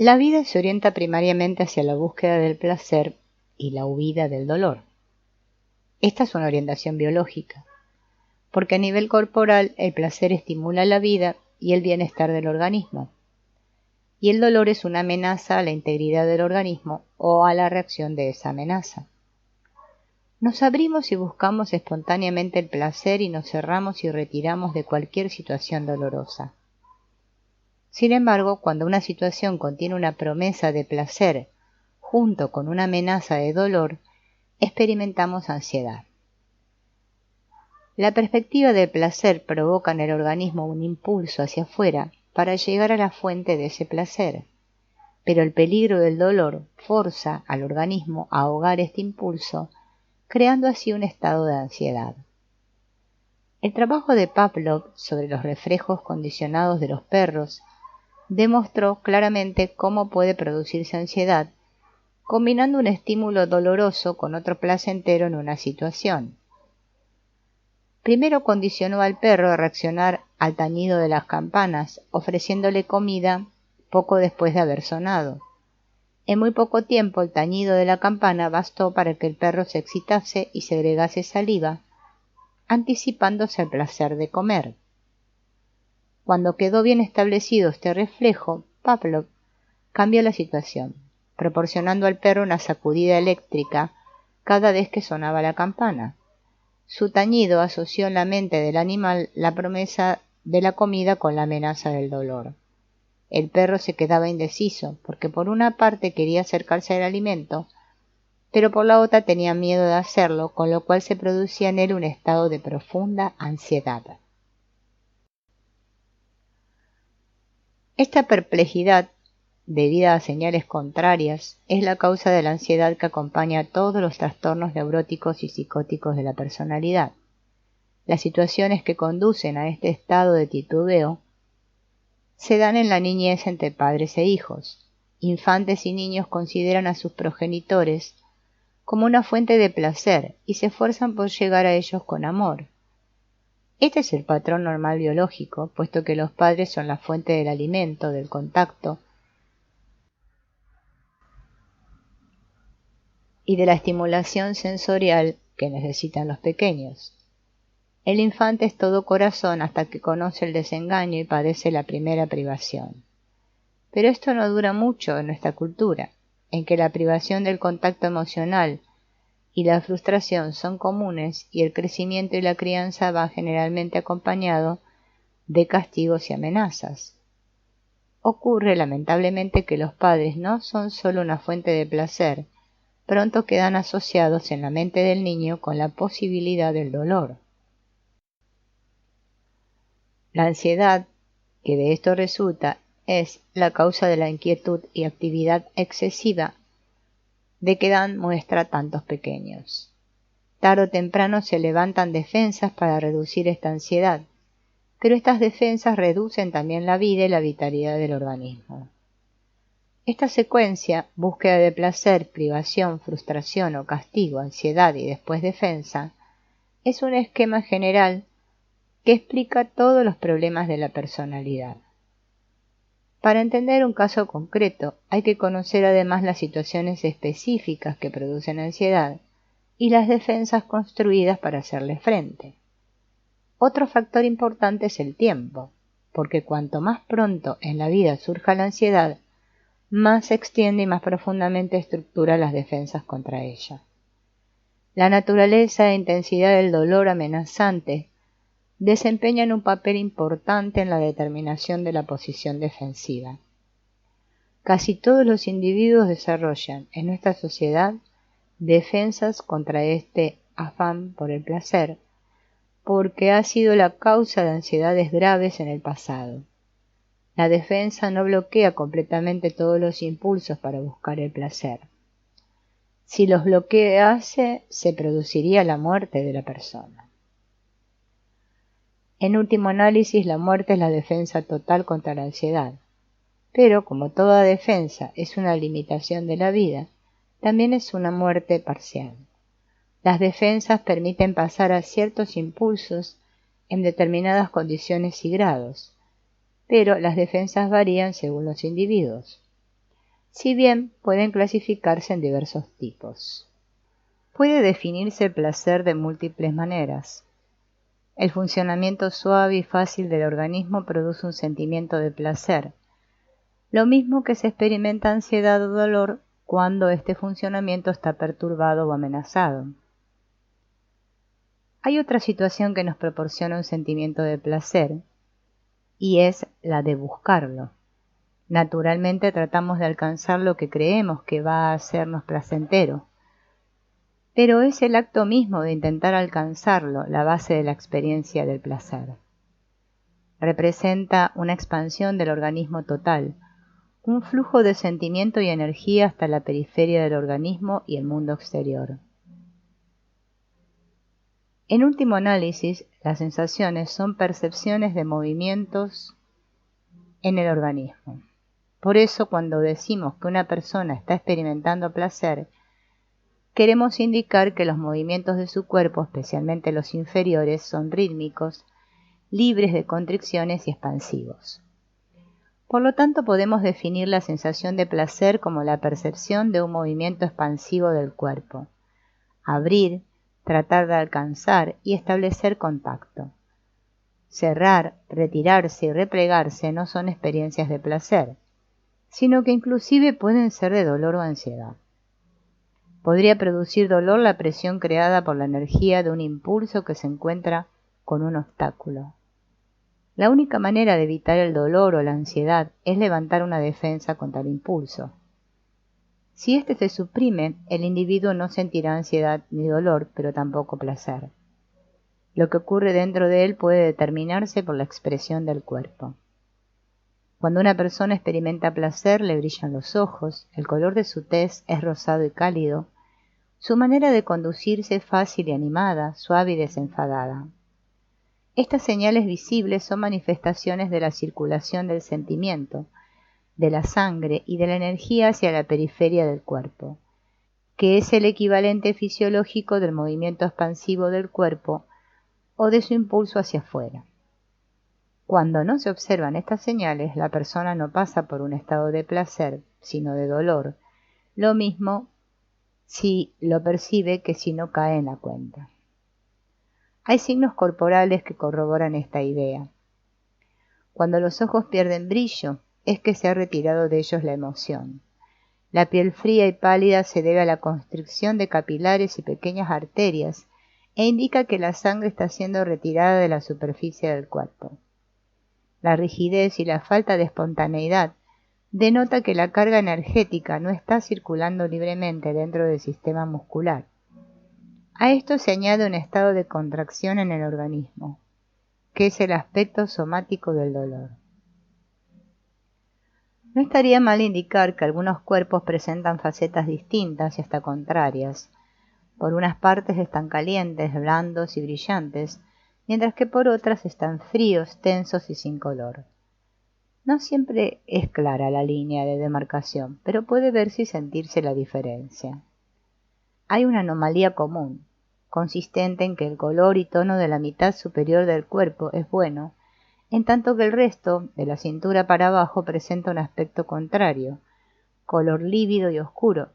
La vida se orienta primariamente hacia la búsqueda del placer y la huida del dolor. Esta es una orientación biológica, porque a nivel corporal el placer estimula la vida y el bienestar del organismo, y el dolor es una amenaza a la integridad del organismo o a la reacción de esa amenaza. Nos abrimos y buscamos espontáneamente el placer y nos cerramos y retiramos de cualquier situación dolorosa. Sin embargo, cuando una situación contiene una promesa de placer junto con una amenaza de dolor, experimentamos ansiedad. La perspectiva del placer provoca en el organismo un impulso hacia afuera para llegar a la fuente de ese placer, pero el peligro del dolor forza al organismo a ahogar este impulso, creando así un estado de ansiedad. El trabajo de Pavlov sobre los reflejos condicionados de los perros demostró claramente cómo puede producirse ansiedad, combinando un estímulo doloroso con otro placentero en una situación. Primero condicionó al perro a reaccionar al tañido de las campanas, ofreciéndole comida poco después de haber sonado. En muy poco tiempo el tañido de la campana bastó para que el perro se excitase y segregase saliva, anticipándose al placer de comer. Cuando quedó bien establecido este reflejo, Pavlov cambió la situación, proporcionando al perro una sacudida eléctrica cada vez que sonaba la campana. Su tañido asoció en la mente del animal la promesa de la comida con la amenaza del dolor. El perro se quedaba indeciso, porque por una parte quería acercarse al alimento, pero por la otra tenía miedo de hacerlo, con lo cual se producía en él un estado de profunda ansiedad. Esta perplejidad, debida a señales contrarias, es la causa de la ansiedad que acompaña a todos los trastornos neuróticos y psicóticos de la personalidad. Las situaciones que conducen a este estado de titubeo se dan en la niñez entre padres e hijos. Infantes y niños consideran a sus progenitores como una fuente de placer y se esfuerzan por llegar a ellos con amor. Este es el patrón normal biológico, puesto que los padres son la fuente del alimento, del contacto y de la estimulación sensorial que necesitan los pequeños. El infante es todo corazón hasta que conoce el desengaño y padece la primera privación. Pero esto no dura mucho en nuestra cultura, en que la privación del contacto emocional y la frustración son comunes y el crecimiento y la crianza van generalmente acompañado de castigos y amenazas. Ocurre lamentablemente que los padres no son solo una fuente de placer, pronto quedan asociados en la mente del niño con la posibilidad del dolor. La ansiedad, que de esto resulta, es la causa de la inquietud y actividad excesiva de que dan muestra tantos pequeños. Tarde o temprano se levantan defensas para reducir esta ansiedad, pero estas defensas reducen también la vida y la vitalidad del organismo. Esta secuencia, búsqueda de placer, privación, frustración o castigo, ansiedad y después defensa, es un esquema general que explica todos los problemas de la personalidad. Para entender un caso concreto, hay que conocer además las situaciones específicas que producen ansiedad y las defensas construidas para hacerle frente. Otro factor importante es el tiempo, porque cuanto más pronto en la vida surja la ansiedad, más se extiende y más profundamente estructura las defensas contra ella. La naturaleza e intensidad del dolor amenazante desempeñan un papel importante en la determinación de la posición defensiva. Casi todos los individuos desarrollan en nuestra sociedad defensas contra este afán por el placer, porque ha sido la causa de ansiedades graves en el pasado. La defensa no bloquea completamente todos los impulsos para buscar el placer. Si los bloquease, se produciría la muerte de la persona. En último análisis, la muerte es la defensa total contra la ansiedad. Pero, como toda defensa es una limitación de la vida, también es una muerte parcial. Las defensas permiten pasar a ciertos impulsos en determinadas condiciones y grados, pero las defensas varían según los individuos. si bien pueden clasificarse en diversos tipos. Puede definirse el placer de múltiples maneras. El funcionamiento suave y fácil del organismo produce un sentimiento de placer, lo mismo que se experimenta ansiedad o dolor cuando este funcionamiento está perturbado o amenazado. Hay otra situación que nos proporciona un sentimiento de placer, y es la de buscarlo. Naturalmente tratamos de alcanzar lo que creemos que va a hacernos placentero, pero es el acto mismo de intentar alcanzarlo la base de la experiencia del placer. Representa una expansión del organismo total, un flujo de sentimiento y energía hasta la periferia del organismo y el mundo exterior. En último análisis, las sensaciones son percepciones de movimientos en el organismo. Por eso, cuando decimos que una persona está experimentando placer, queremos indicar que los movimientos de su cuerpo, especialmente los inferiores, son rítmicos, libres de constricciones y expansivos. Por lo tanto, podemos definir la sensación de placer como la percepción de un movimiento expansivo del cuerpo. Abrir, tratar de alcanzar y establecer contacto. Cerrar, retirarse y replegarse no son experiencias de placer, sino que inclusive pueden ser de dolor o ansiedad. Podría producir dolor la presión creada por la energía de un impulso que se encuentra con un obstáculo. La única manera de evitar el dolor o la ansiedad es levantar una defensa contra el impulso. Si éste se suprime, el individuo no sentirá ansiedad ni dolor, pero tampoco placer. Lo que ocurre dentro de él puede determinarse por la expresión del cuerpo. Cuando una persona experimenta placer, le brillan los ojos, el color de su tez es rosado y cálido, su manera de conducirse es fácil y animada, suave y desenfadada. Estas señales visibles son manifestaciones de la circulación del sentimiento, de la sangre y de la energía hacia la periferia del cuerpo, que es el equivalente fisiológico del movimiento expansivo del cuerpo o de su impulso hacia afuera. Cuando no se observan estas señales, la persona no pasa por un estado de placer, sino de dolor, lo mismo si lo percibe que si no cae en la cuenta. Hay signos corporales que corroboran esta idea. Cuando los ojos pierden brillo, es que se ha retirado de ellos la emoción. La piel fría y pálida se debe a la constricción de capilares y pequeñas arterias e indica que la sangre está siendo retirada de la superficie del cuerpo. La rigidez y la falta de espontaneidad denota que la carga energética no está circulando libremente dentro del sistema muscular. A esto se añade un estado de contracción en el organismo, que es el aspecto somático del dolor. No estaría mal indicar que algunos cuerpos presentan facetas distintas y hasta contrarias. Por unas partes están calientes, blandos y brillantes, mientras que por otras están fríos, tensos y sin color. No siempre es clara la línea de demarcación, pero puede verse y sentirse la diferencia. Hay una anomalía común, consistente en que el color y tono de la mitad superior del cuerpo es bueno, en tanto que el resto, de la cintura para abajo, presenta un aspecto contrario, color lívido y oscuro,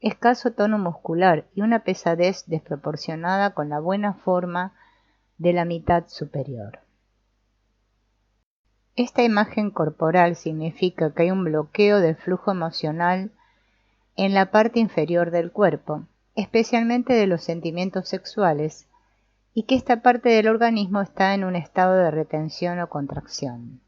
escaso tono muscular y una pesadez desproporcionada con la buena forma de la mitad superior. Esta imagen corporal significa que hay un bloqueo del flujo emocional en la parte inferior del cuerpo, especialmente de los sentimientos sexuales, y que esta parte del organismo está en un estado de retención o contracción.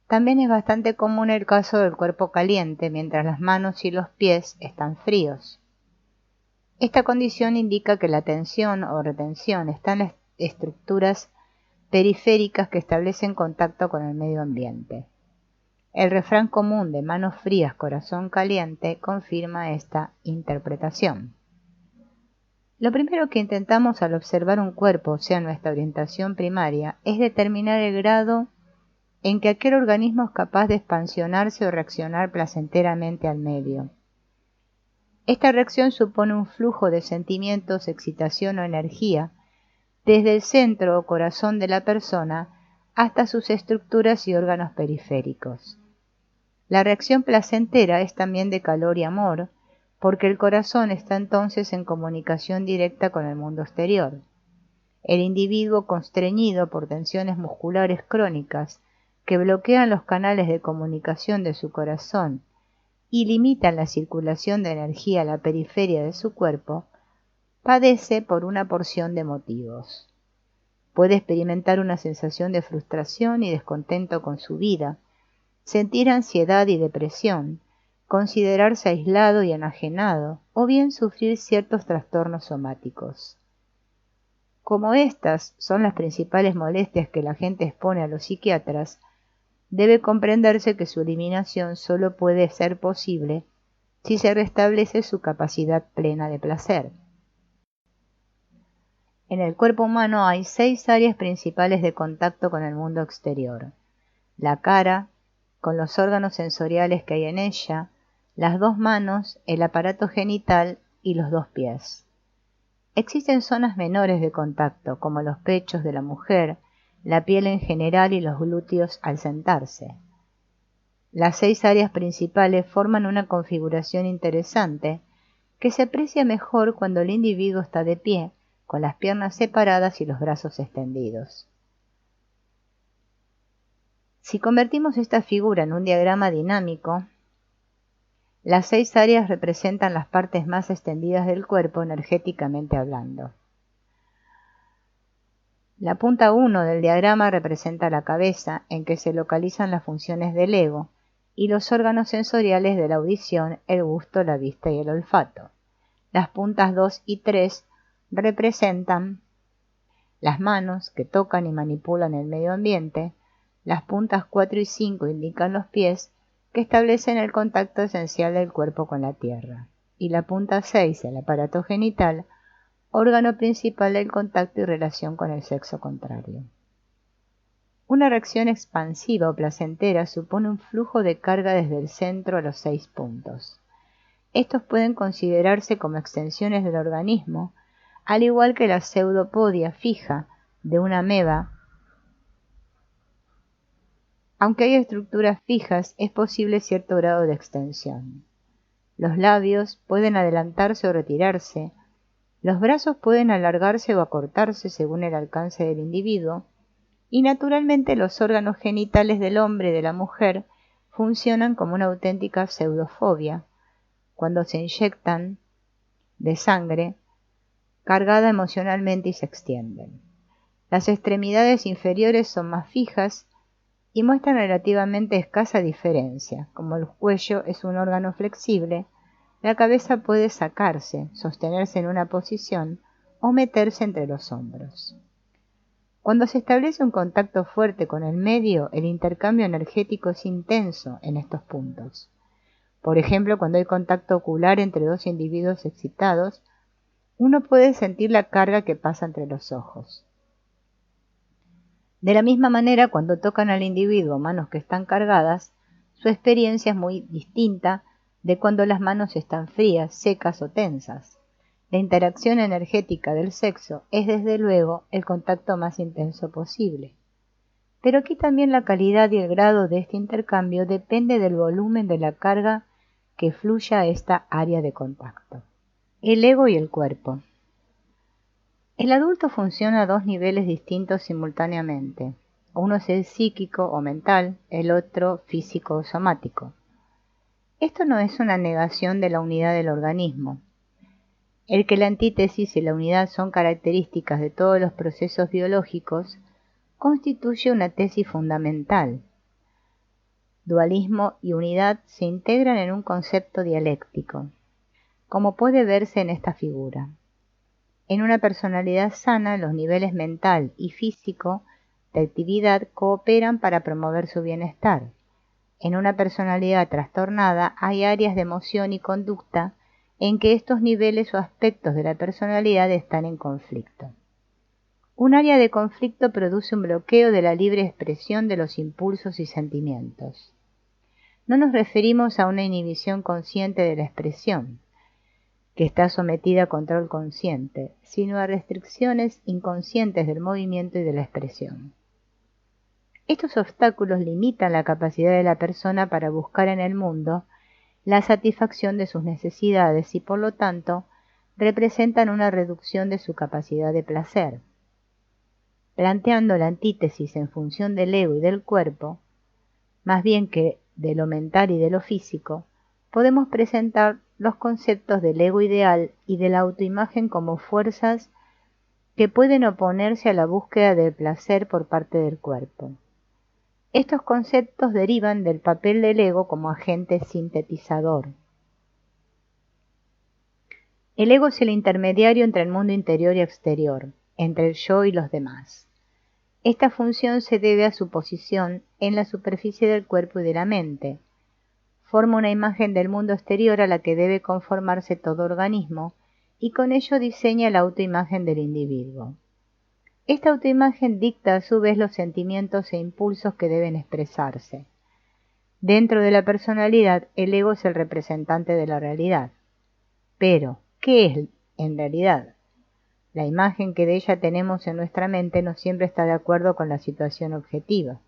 También es bastante común el caso del cuerpo caliente, mientras las manos y los pies están fríos. Esta condición indica que la tensión o retención está en las estructuras periféricas que establecen contacto con el medio ambiente. El refrán común de manos frías, corazón caliente confirma esta interpretación. Lo primero que intentamos al observar un cuerpo, o sea nuestra orientación primaria, es determinar el grado en que aquel organismo es capaz de expansionarse o reaccionar placenteramente al medio. Esta reacción supone un flujo de sentimientos, excitación o energía desde el centro o corazón de la persona hasta sus estructuras y órganos periféricos. La reacción placentera es también de calor y amor, porque el corazón está entonces en comunicación directa con el mundo exterior. El individuo constreñido por tensiones musculares crónicas que bloquean los canales de comunicación de su corazón y limitan la circulación de energía a la periferia de su cuerpo, padece por una porción de motivos. Puede experimentar una sensación de frustración y descontento con su vida, sentir ansiedad y depresión, considerarse aislado y enajenado, o bien sufrir ciertos trastornos somáticos. Como estas son las principales molestias que la gente expone a los psiquiatras, debe comprenderse que su eliminación solo puede ser posible si se restablece su capacidad plena de placer. En el cuerpo humano hay 6 áreas principales de contacto con el mundo exterior: la cara, con los órganos sensoriales que hay en ella, las 2 manos, el aparato genital y los 2 pies. Existen zonas menores de contacto, como los pechos de la mujer, la piel en general y los glúteos al sentarse. Las 6 áreas principales forman una configuración interesante que se aprecia mejor cuando el individuo está de pie, con las piernas separadas y los brazos extendidos. Si convertimos esta figura en un diagrama dinámico, las 6 áreas representan las partes más extendidas del cuerpo energéticamente hablando. La punta 1 del diagrama representa la cabeza, en que se localizan las funciones del ego, y los órganos sensoriales de la audición, el gusto, la vista y el olfato. Las puntas 2 y 3 representan las manos, que tocan y manipulan el medio ambiente. Las puntas 4 y 5 indican los pies, que establecen el contacto esencial del cuerpo con la tierra. Y la punta 6, el aparato genital, órgano principal del contacto y relación con el sexo contrario. Una reacción expansiva o placentera supone un flujo de carga desde el centro a los 6 puntos. Estos pueden considerarse como extensiones del organismo, al igual que la pseudopodia fija de una ameba. Aunque hay estructuras fijas, es posible cierto grado de extensión. Los labios pueden adelantarse o retirarse, los brazos pueden alargarse o acortarse según el alcance del individuo, y naturalmente los órganos genitales del hombre y de la mujer funcionan como una auténtica pseudofobia, cuando se inyectan de sangre cargada emocionalmente y se extienden. Las extremidades inferiores son más fijas y muestran relativamente escasa diferencia. Como el cuello es un órgano flexible, la cabeza puede sacarse, sostenerse en una posición o meterse entre los hombros. Cuando se establece un contacto fuerte con el medio, el intercambio energético es intenso en estos puntos. Por ejemplo, cuando hay contacto ocular entre 2 individuos excitados, uno puede sentir la carga que pasa entre los ojos. De la misma manera, cuando tocan al individuo manos que están cargadas, su experiencia es muy distinta de cuando las manos están frías, secas o tensas. La interacción energética del sexo es desde luego el contacto más intenso posible. Pero aquí también la calidad y el grado de este intercambio depende del volumen de la carga que fluya a esta área de contacto. El ego y el cuerpo. El adulto funciona a 2 niveles distintos simultáneamente. Uno es el psíquico o mental, el otro físico o somático. Esto no es una negación de la unidad del organismo. El que la antítesis y la unidad son características de todos los procesos biológicos constituye una tesis fundamental. Dualismo y unidad se integran en un concepto dialéctico, como puede verse en esta figura. En una personalidad sana, los niveles mental y físico de actividad cooperan para promover su bienestar. En una personalidad trastornada hay áreas de emoción y conducta en que estos niveles o aspectos de la personalidad están en conflicto. Un área de conflicto produce un bloqueo de la libre expresión de los impulsos y sentimientos. No nos referimos a una inhibición consciente de la expresión, que está sometida a control consciente, sino a restricciones inconscientes del movimiento y de la expresión. Estos obstáculos limitan la capacidad de la persona para buscar en el mundo la satisfacción de sus necesidades y por lo tanto representan una reducción de su capacidad de placer. Planteando la antítesis en función del ego y del cuerpo, más bien que de lo mental y de lo físico, podemos presentar los conceptos del ego ideal y de la autoimagen como fuerzas que pueden oponerse a la búsqueda del placer por parte del cuerpo. Estos conceptos derivan del papel del ego como agente sintetizador. El ego es el intermediario entre el mundo interior y exterior, entre el yo y los demás. Esta función se debe a su posición en la superficie del cuerpo y de la mente. Forma una imagen del mundo exterior a la que debe conformarse todo organismo y con ello diseña la autoimagen del individuo. Esta autoimagen dicta a su vez los sentimientos e impulsos que deben expresarse. Dentro de la personalidad, el ego es el representante de la realidad. Pero, ¿qué es en realidad? La imagen que de ella tenemos en nuestra mente no siempre está de acuerdo con la situación objetiva.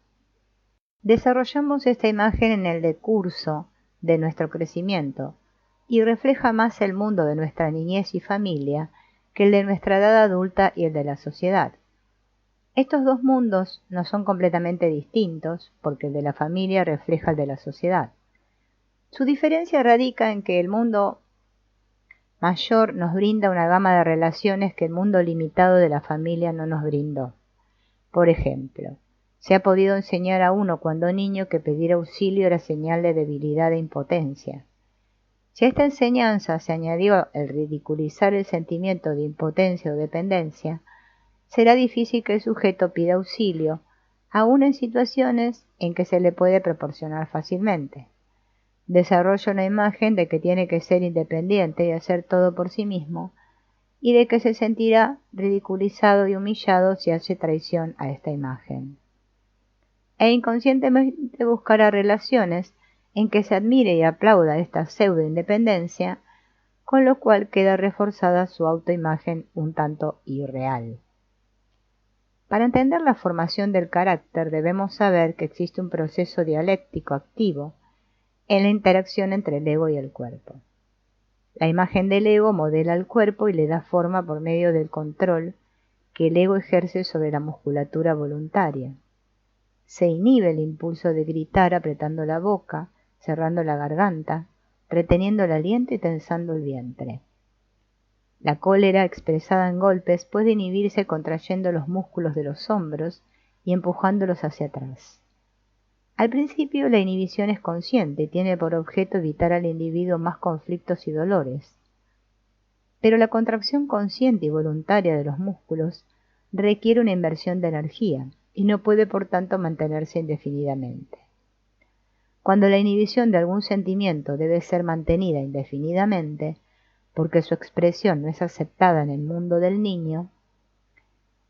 Desarrollamos esta imagen en el decurso de nuestro crecimiento y refleja más el mundo de nuestra niñez y familia que el de nuestra edad adulta y el de la sociedad. Estos dos mundos no son completamente distintos porque el de la familia refleja el de la sociedad. Su diferencia radica en que el mundo mayor nos brinda una gama de relaciones que el mundo limitado de la familia no nos brindó. Por ejemplo, se ha podido enseñar a uno cuando niño que pedir auxilio era señal de debilidad e impotencia. Si a esta enseñanza se añadió el ridiculizar el sentimiento de impotencia o dependencia, será difícil que el sujeto pida auxilio, aun en situaciones en que se le puede proporcionar fácilmente. Desarrolla una imagen de que tiene que ser independiente y hacer todo por sí mismo, y de que se sentirá ridiculizado y humillado si hace traición a esta imagen. E inconscientemente buscará relaciones en que se admire y aplauda esta pseudo-independencia, con lo cual queda reforzada su autoimagen un tanto irreal. Para entender la formación del carácter debemos saber que existe un proceso dialéctico activo en la interacción entre el ego y el cuerpo. La imagen del ego modela al cuerpo y le da forma por medio del control que el ego ejerce sobre la musculatura voluntaria. Se inhibe el impulso de gritar apretando la boca, cerrando la garganta, reteniendo el aliento y tensando el vientre. La cólera expresada en golpes puede inhibirse contrayendo los músculos de los hombros y empujándolos hacia atrás. Al principio la inhibición es consciente y tiene por objeto evitar al individuo más conflictos y dolores. Pero la contracción consciente y voluntaria de los músculos requiere una inversión de energía y no puede por tanto mantenerse indefinidamente. Cuando la inhibición de algún sentimiento debe ser mantenida indefinidamente, porque su expresión no es aceptada en el mundo del niño,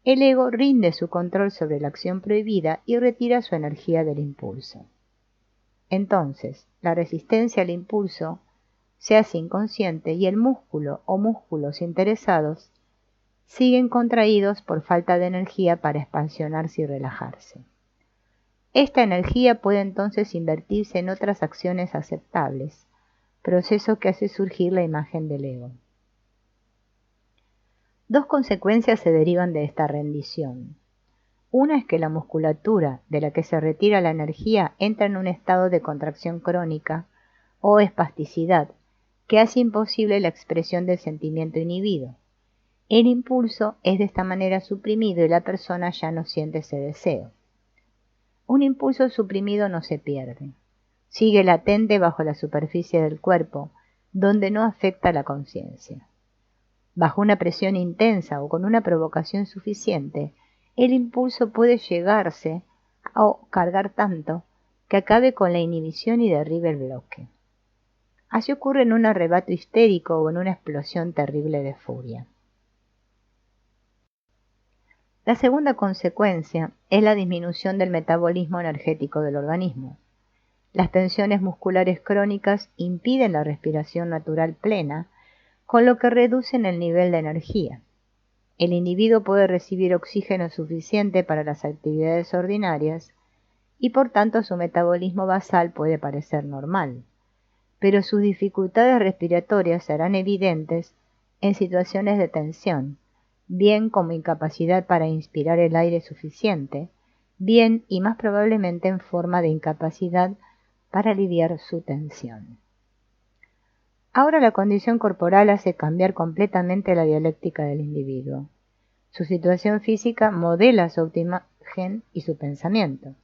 el ego rinde su control sobre la acción prohibida y retira su energía del impulso. Entonces, la resistencia al impulso se hace inconsciente y el músculo o músculos interesados siguen contraídos por falta de energía para expansionarse y relajarse. Esta energía puede entonces invertirse en otras acciones aceptables, proceso que hace surgir la imagen del ego. Dos consecuencias se derivan de esta rendición. Una es que la musculatura de la que se retira la energía entra en un estado de contracción crónica o espasticidad que hace imposible la expresión del sentimiento inhibido. El impulso es de esta manera suprimido y la persona ya no siente ese deseo. Un impulso suprimido no se pierde. Sigue latente bajo la superficie del cuerpo, donde no afecta la conciencia. Bajo una presión intensa o con una provocación suficiente, el impulso puede llegarse o cargar tanto que acabe con la inhibición y derribe el bloque. Así ocurre en un arrebato histérico o en una explosión terrible de furia. La segunda consecuencia es la disminución del metabolismo energético del organismo. Las tensiones musculares crónicas impiden la respiración natural plena, con lo que reducen el nivel de energía. El individuo puede recibir oxígeno suficiente para las actividades ordinarias, y por tanto su metabolismo basal puede parecer normal, pero sus dificultades respiratorias serán evidentes en situaciones de tensión, bien como incapacidad para inspirar el aire suficiente, bien y más probablemente en forma de incapacidad para aliviar su tensión. Ahora la condición corporal hace cambiar completamente la dialéctica del individuo. Su situación física modela su autoimagen y su pensamiento.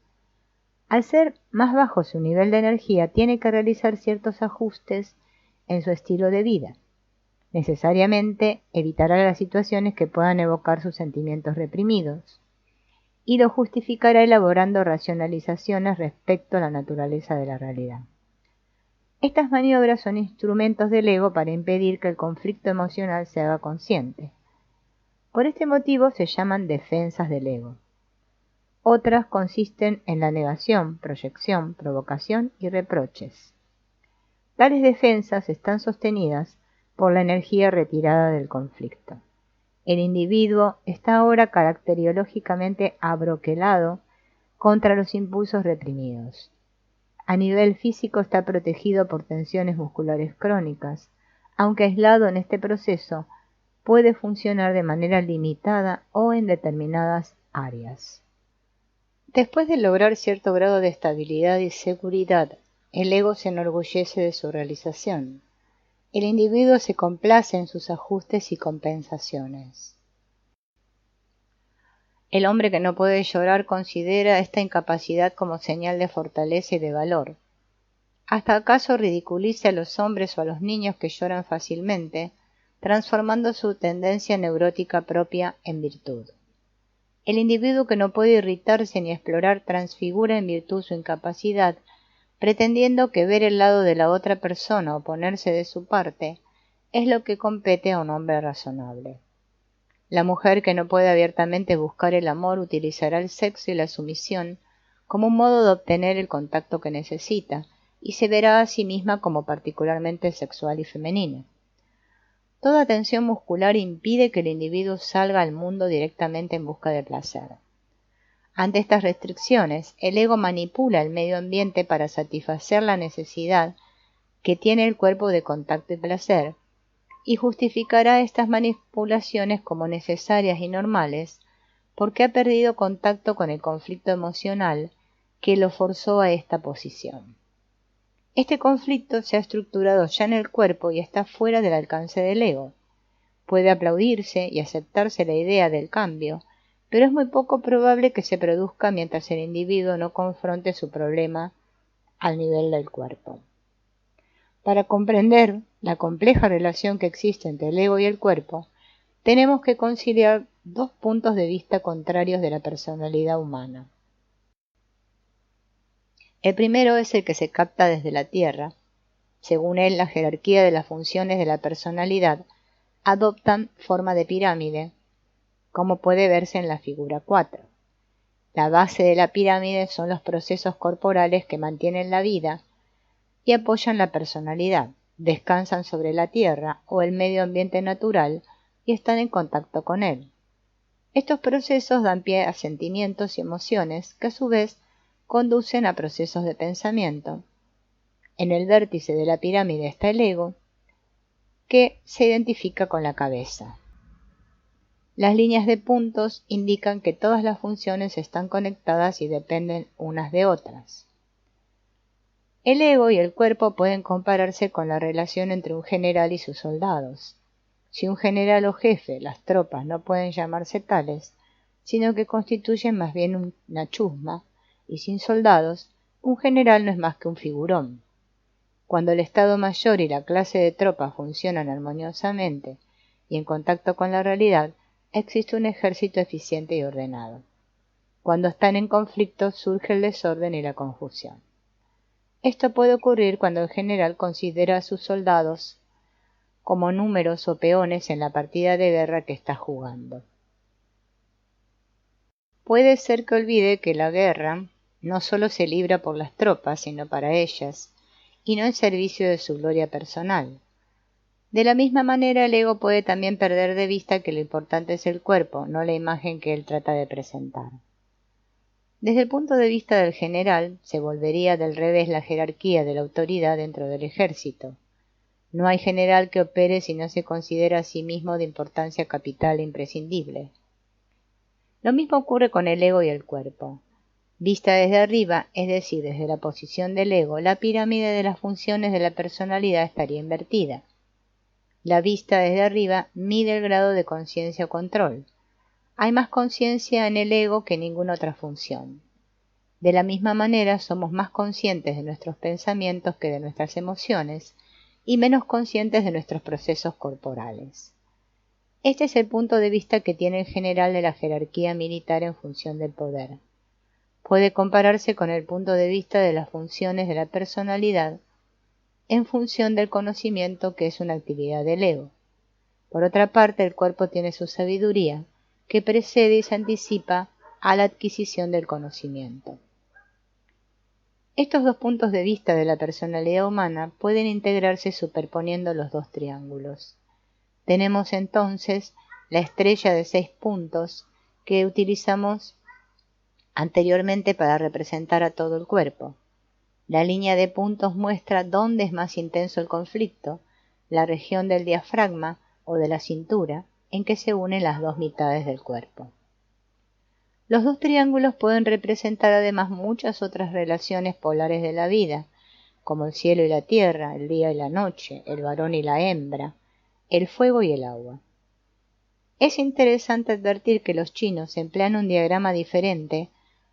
Al ser más bajo su nivel de energía, tiene que realizar ciertos ajustes en su estilo de vida. Necesariamente evitará las situaciones que puedan evocar sus sentimientos reprimidos y lo justificará elaborando racionalizaciones respecto a la naturaleza de la realidad. Estas maniobras son instrumentos del ego para impedir que el conflicto emocional se haga consciente. Por este motivo se llaman defensas del ego. Otras consisten en la negación, proyección, provocación y reproches. Tales defensas están sostenidas por la energía retirada del conflicto. El individuo está ahora caracteriológicamente abroquelado contra los impulsos reprimidos. A nivel físico está protegido por tensiones musculares crónicas, aunque aislado en este proceso, puede funcionar de manera limitada o en determinadas áreas. Después de lograr cierto grado de estabilidad y seguridad, el ego se enorgullece de su realización. El individuo se complace en sus ajustes y compensaciones. El hombre que no puede llorar considera esta incapacidad como señal de fortaleza y de valor. ¿Hasta acaso ridiculiza a los hombres o a los niños que lloran fácilmente, transformando su tendencia neurótica propia en virtud? El individuo que no puede irritarse ni explorar transfigura en virtud su incapacidad, pretendiendo que ver el lado de la otra persona o ponerse de su parte es lo que compete a un hombre razonable. La mujer que no puede abiertamente buscar el amor utilizará el sexo y la sumisión como un modo de obtener el contacto que necesita, y se verá a sí misma como particularmente sexual y femenina. Toda tensión muscular impide que el individuo salga al mundo directamente en busca de placer. Ante estas restricciones, el ego manipula el medio ambiente para satisfacer la necesidad que tiene el cuerpo de contacto y placer, y justificará estas manipulaciones como necesarias y normales porque ha perdido contacto con el conflicto emocional que lo forzó a esta posición. Este conflicto se ha estructurado ya en el cuerpo y está fuera del alcance del ego. Puede aplaudirse y aceptarse la idea del cambio, pero es muy poco probable que se produzca mientras el individuo no confronte su problema al nivel del cuerpo. Para comprender la compleja relación que existe entre el ego y el cuerpo, tenemos que conciliar dos puntos de vista contrarios de la personalidad humana. El primero es el que se capta desde la Tierra. Según él, la jerarquía de las funciones de la personalidad adoptan forma de pirámide, como puede verse en la figura 4. La base de la pirámide son los procesos corporales que mantienen la vida y apoyan la personalidad, descansan sobre la tierra o el medio ambiente natural y están en contacto con él. Estos procesos dan pie a sentimientos y emociones que a su vez conducen a procesos de pensamiento. En el vértice de la pirámide está el ego, que se identifica con la cabeza. Las líneas de puntos indican que todas las funciones están conectadas y dependen unas de otras. El ego y el cuerpo pueden compararse con la relación entre un general y sus soldados. Si un general o jefe, las tropas no pueden llamarse tales, sino que constituyen más bien una chusma, y sin soldados, un general no es más que un figurón. Cuando el Estado Mayor y la clase de tropas funcionan armoniosamente y en contacto con la realidad, existe un ejército eficiente y ordenado. Cuando están en conflicto surge el desorden y la confusión. Esto puede ocurrir cuando el general considera a sus soldados como números o peones en la partida de guerra que está jugando. Puede ser que olvide que la guerra no solo se libra por las tropas, sino para ellas, y no en servicio de su gloria personal. De la misma manera, el ego puede también perder de vista que lo importante es el cuerpo, no la imagen que él trata de presentar. Desde el punto de vista del general, se volvería del revés la jerarquía de la autoridad dentro del ejército. No hay general que opere si no se considera a sí mismo de importancia capital e imprescindible. Lo mismo ocurre con el ego y el cuerpo. Vista desde arriba, es decir, desde la posición del ego, la pirámide de las funciones de la personalidad estaría invertida. La vista desde arriba mide el grado de conciencia o control. Hay más conciencia en el ego que en ninguna otra función. De la misma manera, somos más conscientes de nuestros pensamientos que de nuestras emociones y menos conscientes de nuestros procesos corporales. Este es el punto de vista que tiene el general de la jerarquía militar en función del poder. Puede compararse con el punto de vista de las funciones de la personalidad en función del conocimiento, que es una actividad del ego. Por otra parte, el cuerpo tiene su sabiduría, que precede y se anticipa a la adquisición del conocimiento. Estos dos puntos de vista de la personalidad humana pueden integrarse superponiendo los dos triángulos. Tenemos entonces la estrella de 6 puntos que utilizamos anteriormente para representar a todo el cuerpo. La línea de puntos muestra dónde es más intenso el conflicto, la región del diafragma o de la cintura, en que se unen las dos mitades del cuerpo. Los dos triángulos pueden representar además muchas otras relaciones polares de la vida, como el cielo y la tierra, el día y la noche, el varón y la hembra, el fuego y el agua. Es interesante advertir que los chinos emplean un diagrama diferente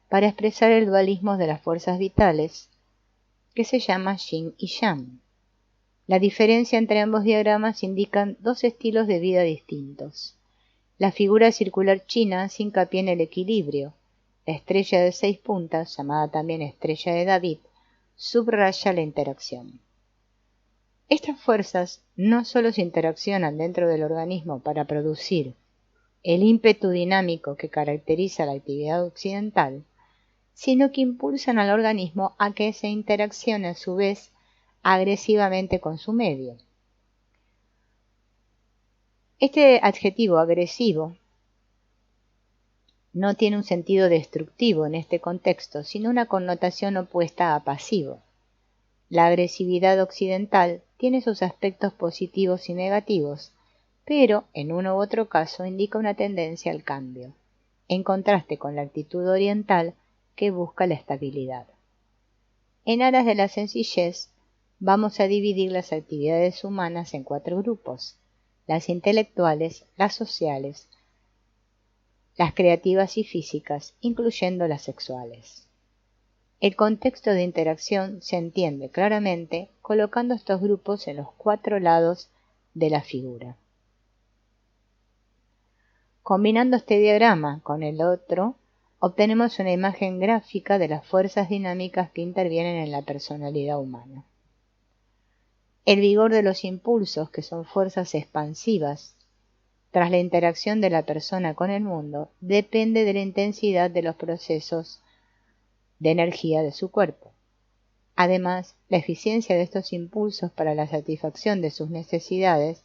para expresar el dualismo de las fuerzas vitales, que se llama Yin y Yang. La diferencia entre ambos diagramas indican dos estilos de vida distintos. La figura circular china hace hincapié en el equilibrio. La estrella de 6 puntas, llamada también estrella de David, subraya la interacción. Estas fuerzas no solo se interaccionan dentro del organismo para producir el ímpetu dinámico que caracteriza la actividad occidental, sino que impulsan al organismo a que se interaccione a su vez agresivamente con su medio. Este adjetivo agresivo no tiene un sentido destructivo en este contexto, sino una connotación opuesta a pasivo. La agresividad occidental tiene sus aspectos positivos y negativos, pero en uno u otro caso indica una tendencia al cambio, en contraste con la actitud oriental que busca la estabilidad. En aras de la sencillez, vamos a dividir las actividades humanas en 4 grupos: las intelectuales, las sociales, las creativas y físicas, incluyendo las sexuales. El contexto de interacción se entiende claramente colocando estos grupos en los 4 lados de la figura. Combinando este diagrama con el otro, obtenemos una imagen gráfica de las fuerzas dinámicas que intervienen en la personalidad humana. El vigor de los impulsos, que son fuerzas expansivas, tras la interacción de la persona con el mundo, depende de la intensidad de los procesos de energía de su cuerpo. Además, la eficiencia de estos impulsos para la satisfacción de sus necesidades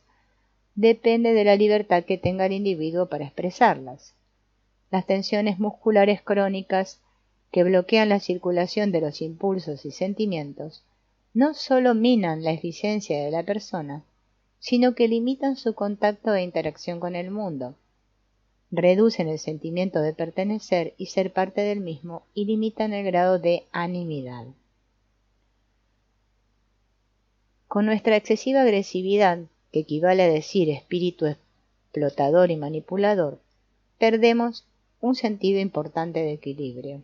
depende de la libertad que tenga el individuo para expresarlas. Las tensiones musculares crónicas que bloquean la circulación de los impulsos y sentimientos no solo minan la eficiencia de la persona, sino que limitan su contacto e interacción con el mundo, reducen el sentimiento de pertenecer y ser parte del mismo y limitan el grado de animidad. Con nuestra excesiva agresividad, que equivale a decir espíritu explotador y manipulador, perdemos un sentido importante de equilibrio.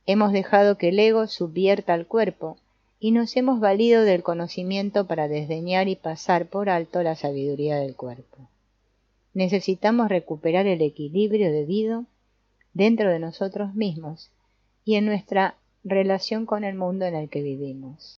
Hemos dejado que el ego subvierta al cuerpo y nos hemos valido del conocimiento para desdeñar y pasar por alto la sabiduría del cuerpo. Necesitamos recuperar el equilibrio debido dentro de nosotros mismos y en nuestra relación con el mundo en el que vivimos.